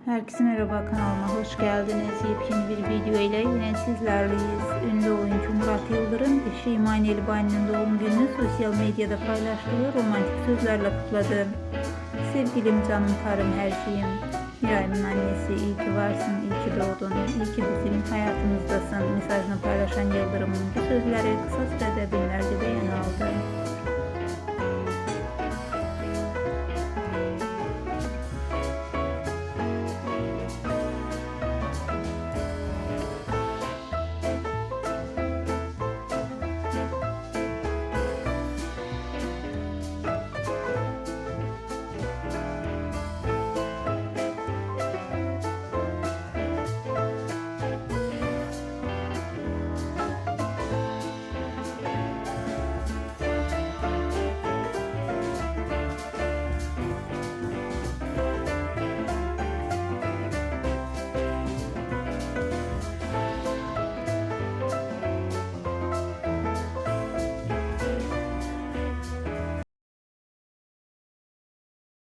Herkese merhaba, kanalıma hoş geldiniz. Yepyeni bir video ile yine sizlerleyiz. Ünlü oyuncu Murat Yıldırım eşi İmani Elbani'nin doğum gününü sosyal medyada paylaştığı romantik sözlerle kutladı. Sevgilim, canım, karım, her şeyim. Miray'ın annesi, iyi ki varsın, iyi ki doğdun, iyi ki bizim hayatımızdasın mesajını paylaşan Yıldırım'ın bu sözleri kısa sürede binlerce beğeni aldı.